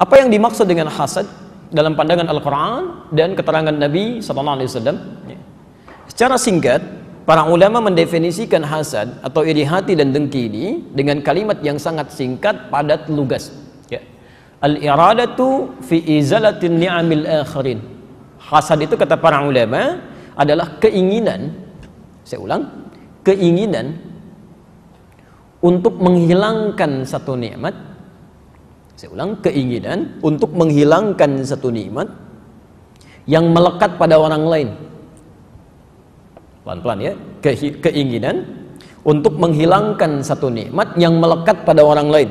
Apa yang dimaksud dengan hasad dalam pandangan Al-Quran dan keterangan Nabi SAW? Secara singkat, para ulama mendefinisikan hasad atau iri hati dan dengki ini dengan kalimat yang sangat singkat, padat, lugas. Al-iradatu fi izalatin ni'amil akhirin. Hasad itu kata para ulama adalah keinginan, saya ulang, keinginan untuk menghilangkan satu nikmat. Saya ulang, keinginan untuk menghilangkan satu nikmat yang melekat pada orang lain. Pelan-pelan ya, keinginan untuk menghilangkan satu nikmat yang melekat pada orang lain.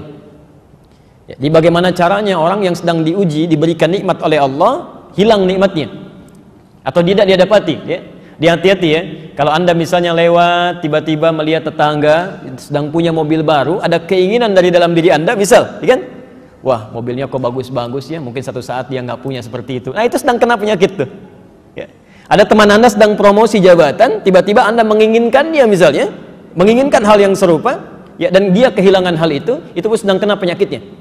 Jadi bagaimana caranya orang yang sedang diuji, diberikan nikmat oleh Allah, hilang nikmatnya atau tidak dia dapati ya. Hati-hati ya, kalau Anda misalnya lewat tiba-tiba melihat tetangga sedang punya mobil baru, ada keinginan dari dalam diri Anda, misal ya kan, wah mobilnya kok bagus-bagus ya, mungkin satu saat dia nggak punya seperti itu. Nah itu sedang kena penyakit tuh ya. Ada teman Anda sedang promosi jabatan, tiba-tiba Anda menginginkannya misalnya, menginginkan hal yang serupa ya, dan dia kehilangan hal itu pun sedang kena penyakitnya.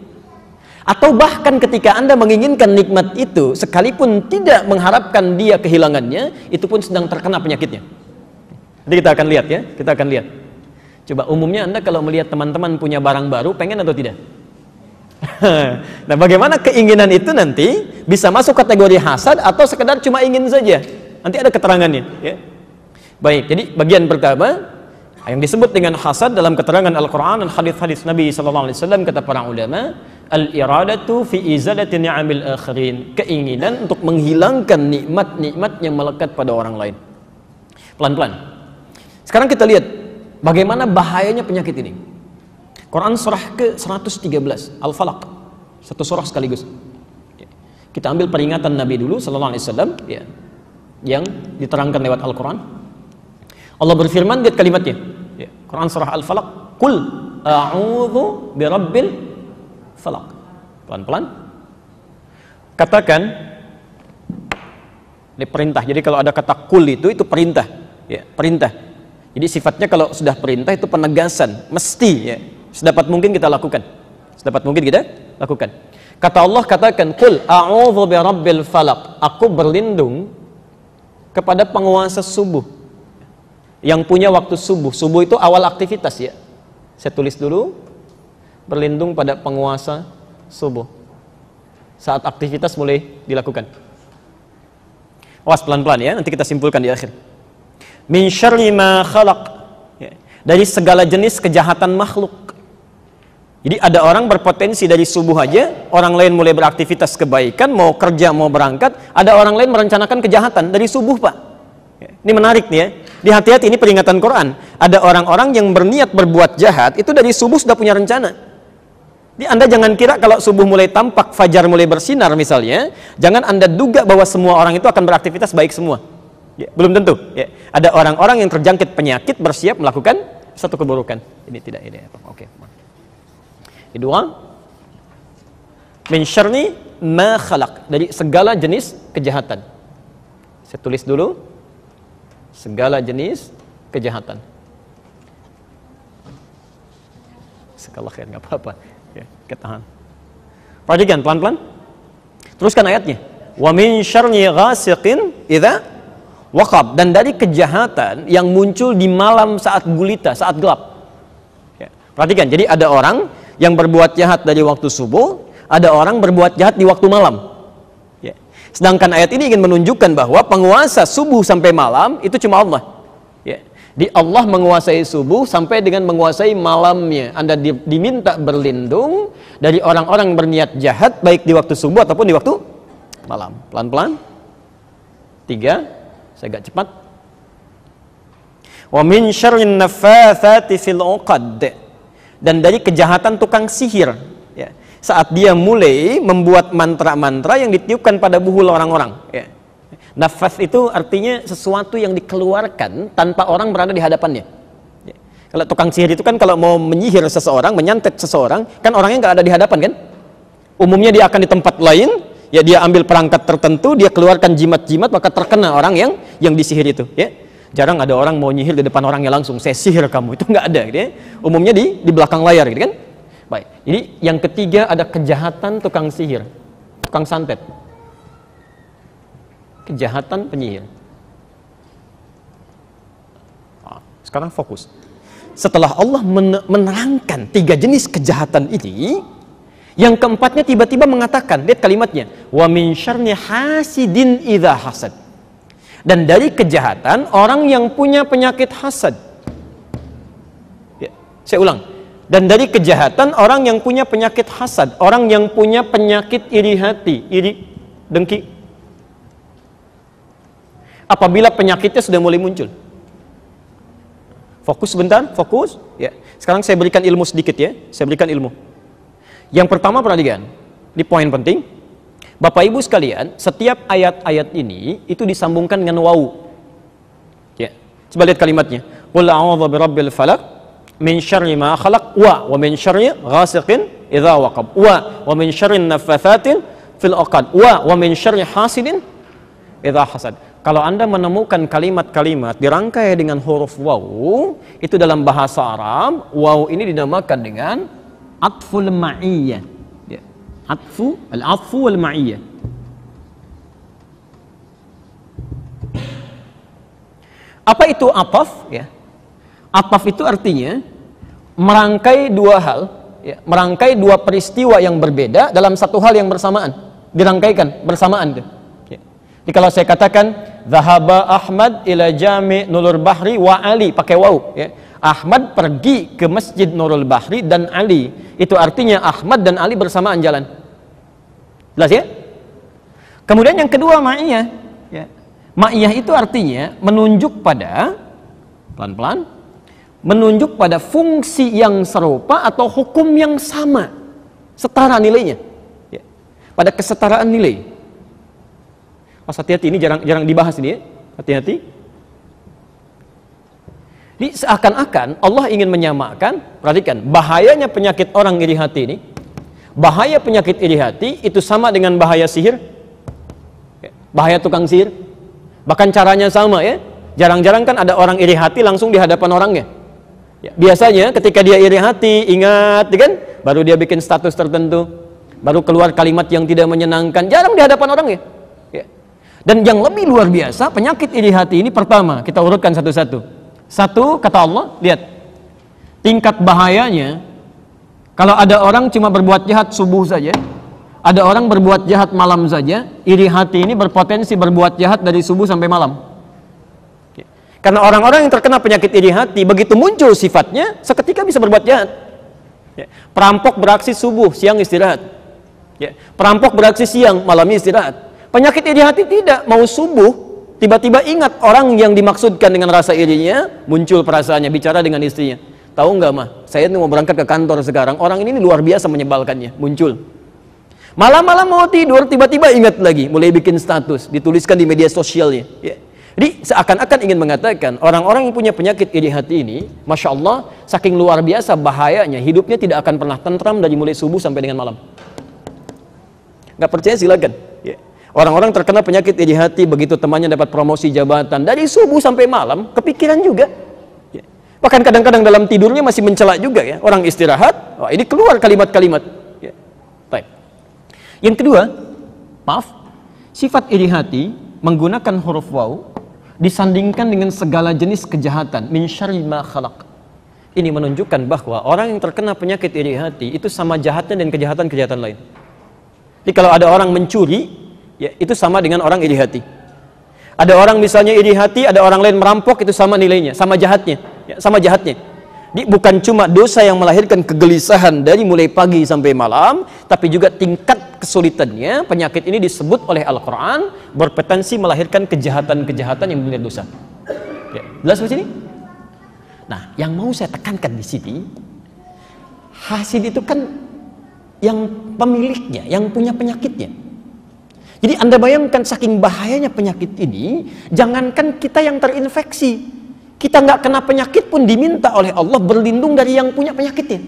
Atau bahkan ketika Anda menginginkan nikmat itu, sekalipun tidak mengharapkan dia kehilangannya, itu pun sedang terkena penyakitnya. Nanti kita akan lihat ya, kita akan lihat. Coba umumnya Anda kalau melihat teman-teman punya barang baru, pengen atau tidak? Nah bagaimana keinginan itu nanti bisa masuk kategori hasad atau sekedar cuma ingin saja? Nanti ada keterangannya ya. Baik, jadi bagian pertama yang disebut dengan hasad dalam keterangan Al-Quran dan hadis-hadis Nabi SAW, kata para ulama, al-iradatu fi izalati ni'amil akhirin, keinginan untuk menghilangkan nikmat-nikmat yang melekat pada orang lain. Pelan-pelan. Sekarang kita lihat bagaimana bahayanya penyakit ini. Quran surah ke-113 Al-Falaq, satu surah sekaligus. Kita ambil peringatan Nabi dulu sallallahu alaihi wasallam ya, yang diterangkan lewat Al-Quran. Allah berfirman, lihat kalimatnya ya. Quran surah Al-Falaq, qul a'udzu birabbil falaq. Pelan-pelan katakan, ini perintah. Jadi kalau ada kata kul itu perintah ya, perintah. Jadi sifatnya kalau sudah perintah itu penegasan, mesti ya, sedapat mungkin kita lakukan, sedapat mungkin kita lakukan. Kata Allah, katakan, qul a'udzu birabbil falaq, aku berlindung kepada penguasa subuh, yang punya waktu subuh. Subuh itu awal aktivitas ya. Saya tulis dulu, berlindung pada penguasa subuh, saat aktivitas mulai dilakukan. Awas pelan-pelan ya, nanti kita simpulkan di akhir. Min syarri ma khalaq, ya, dari segala jenis kejahatan makhluk. Jadi ada orang berpotensi dari subuh aja, orang lain mulai beraktivitas kebaikan, mau kerja, mau berangkat, ada orang lain merencanakan kejahatan dari subuh, Pak. Ini menarik nih ya. Hati-hati, ini peringatan Quran. Ada orang-orang yang berniat berbuat jahat, itu dari subuh sudah punya rencana. Jadi Anda jangan kira kalau subuh mulai tampak, fajar mulai bersinar misalnya, jangan Anda duga bahwa semua orang itu akan beraktivitas baik semua. Ya, belum tentu. Ya. Ada orang-orang yang terjangkit penyakit bersiap melakukan satu keburukan. Ini tidak ini. Oke. Kedua, min syarri ma khalaq, dari segala jenis kejahatan. Saya tulis dulu, segala jenis kejahatan. Segala khair, nggak apa-apa. Ya, ketahan. Perhatikan pelan-pelan. Teruskan ayatnya. Wa min syarri ghasiqin idza waqab, dan dari kejahatan yang muncul di malam saat gulita, saat gelap. Ya, perhatikan. Jadi ada orang yang berbuat jahat dari waktu subuh, ada orang berbuat jahat di waktu malam. Ya. Sedangkan ayat ini ingin menunjukkan bahwa penguasa subuh sampai malam itu cuma Allah. Ya. Di Allah menguasai subuh sampai dengan menguasai malamnya. Anda diminta berlindung dari orang-orang berniat jahat baik di waktu subuh ataupun di waktu malam. Pelan-pelan. 3, saya agak cepat. Wa min syarrin naffatsati fil 'uqad, dan dari kejahatan tukang sihir ya, saat dia mulai membuat mantra-mantra yang ditiupkan pada buhul orang-orang ya. Nafas itu artinya sesuatu yang dikeluarkan tanpa orang berada di hadapannya ya. Kalau tukang sihir itu kan kalau mau menyihir seseorang, menyantet seseorang, kan orangnya nggak ada di hadapan kan, umumnya dia akan di tempat lain ya, dia ambil perangkat tertentu, dia keluarkan jimat-jimat, maka terkena orang yang disihir itu ya. Jarang ada orang mau nyihir di depan orangnya langsung, saya sihir kamu, itu nggak ada gitu ya. Umumnya di belakang layar gitu kan. Baik, jadi yang ketiga ada kejahatan tukang sihir. tukang santet. Kejahatan penyihir. Sekarang fokus. Setelah Allah menerangkan 3 jenis kejahatan ini, yang keempatnya tiba-tiba mengatakan, lihat kalimatnya, wa min syarri hasidin idza hasad. Dan dari kejahatan orang yang punya penyakit hasad. Ya, saya ulang. Dan dari kejahatan orang yang punya penyakit hasad, orang yang punya penyakit iri hati, iri, dengki. Apabila penyakitnya sudah mulai muncul. Fokus sebentar, fokus. Ya. Sekarang saya berikan ilmu sedikit ya. Saya berikan ilmu. Yang pertama perhatikan, di poin penting. Bapak Ibu sekalian, setiap ayat-ayat ini itu disambungkan dengan wawu. Ya. Coba lihat kalimatnya. Qul a'udzu birabbil falaq min syarri ma khalaq wa min syarri ghasiqin idza waqab wa min syarri naffathatin fil 'uqad wa min syarri hasidin idza hasad. Kalau Anda menemukan kalimat-kalimat dirangkai dengan huruf wawu, itu dalam bahasa Arab, wawu ini dinamakan dengan atful ma'iyyah. Ya. Al-atfu wal ma'iyyah. Apa itu ataf? Ya. Ataf itu artinya merangkai 2 hal, ya. Merangkai 2 peristiwa yang berbeda dalam satu hal yang bersamaan, dirangkaikan bersamaan. Ya. Jadi kalau saya katakan Zahaba Ahmad ila Jami' Nurul Bahri wa Ali, pakai wawu ya. Ahmad pergi ke Masjid Nurul Bahri dan Ali. Itu artinya Ahmad dan Ali bersamaan jalan. Jelas ya? Kemudian yang kedua ma'iyah ya. Ma'iyah itu artinya menunjuk pada, pelan-pelan, menunjuk pada fungsi yang serupa atau hukum yang sama, setara nilainya ya. Pada kesetaraan nilai. Mas hati-hati, ini jarang dibahas ini ya. Hati-hati. Ini seakan-akan Allah ingin menyamakan, perhatikan, bahayanya penyakit orang iri hati ini. Bahaya penyakit iri hati itu sama dengan bahaya sihir. Bahaya tukang sihir. Bahkan caranya sama ya. Jarang-jarang kan ada orang iri hati langsung di hadapan orangnya. Ya, biasanya ketika dia iri hati, ingat kan, baru dia bikin status tertentu, baru keluar kalimat yang tidak menyenangkan, jarang di hadapan orangnya. Dan yang lebih luar biasa, penyakit iri hati ini pertama, kita urutkan satu-satu. Satu, kata Allah, lihat. Tingkat bahayanya, kalau ada orang cuma berbuat jahat subuh saja, ada orang berbuat jahat malam saja, iri hati ini berpotensi berbuat jahat dari subuh sampai malam. Karena orang-orang yang terkena penyakit iri hati, begitu muncul sifatnya, seketika bisa berbuat jahat. Perampok beraksi subuh, siang istirahat. Perampok beraksi siang, malamnya istirahat. Penyakit iri hati tidak, mau subuh tiba-tiba ingat orang yang dimaksudkan dengan rasa irinya, muncul perasaannya, bicara dengan istrinya. Tahu nggak mah, saya mau berangkat ke kantor sekarang, orang ini luar biasa menyebalkannya, muncul. Malam-malam mau tidur, tiba-tiba ingat lagi, mulai bikin status, dituliskan di media sosialnya. Ya. Jadi seakan-akan ingin mengatakan, orang-orang yang punya penyakit iri hati ini, Masya Allah, saking luar biasa bahayanya, hidupnya tidak akan pernah tentram dari mulai subuh sampai dengan malam. Nggak percaya silakan. Ya. Orang-orang terkena penyakit iri hati, begitu temannya dapat promosi jabatan, dari subuh sampai malam, kepikiran juga. Ya. Bahkan kadang-kadang dalam tidurnya masih mencela juga ya. Orang istirahat, wah ini keluar kalimat-kalimat. Ya. Baik. Yang kedua, maaf, sifat iri hati menggunakan huruf waw disandingkan dengan segala jenis kejahatan. Min syarri ma khalaq. Ini menunjukkan bahwa orang yang terkena penyakit iri hati itu sama jahatnya dan kejahatan-kejahatan lain. Jadi kalau ada orang mencuri, ya, itu sama dengan orang iri hati. Ada orang misalnya iri hati, ada orang lain merampok, itu sama nilainya, sama jahatnya, ya, sama jahatnya. Jadi bukan cuma dosa yang melahirkan kegelisahan dari mulai pagi sampai malam, tapi juga tingkat kesulitannya. Penyakit ini disebut oleh Al-Quran berpotensi melahirkan kejahatan-kejahatan yang benar dosa. Ya, jelas di sini? Nah, yang mau saya tekankan di sini, hasid itu kan yang pemiliknya, yang punya penyakitnya. Jadi Anda bayangkan saking bahayanya penyakit ini, jangankan kita yang terinfeksi, kita nggak kena penyakit pun diminta oleh Allah berlindung dari yang punya penyakitnya.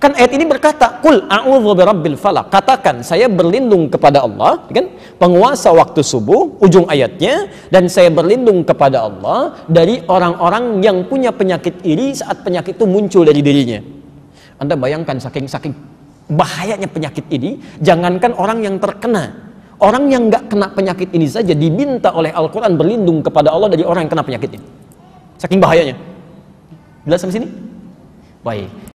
Kan ayat ini berkata, "Qul a'udzu birabbil falaq." Katakan, saya berlindung kepada Allah, kan? Penguasa waktu subuh, ujung ayatnya, dan saya berlindung kepada Allah dari orang-orang yang punya penyakit iri saat penyakit itu muncul dari dirinya. Anda bayangkan saking bahayanya penyakit ini. Jangankan orang yang terkena, orang yang nggak kena penyakit ini saja diminta oleh Al-Quran berlindung kepada Allah dari orang yang kena penyakit ini. Saking bahayanya. Jelas sampai sini? Baik.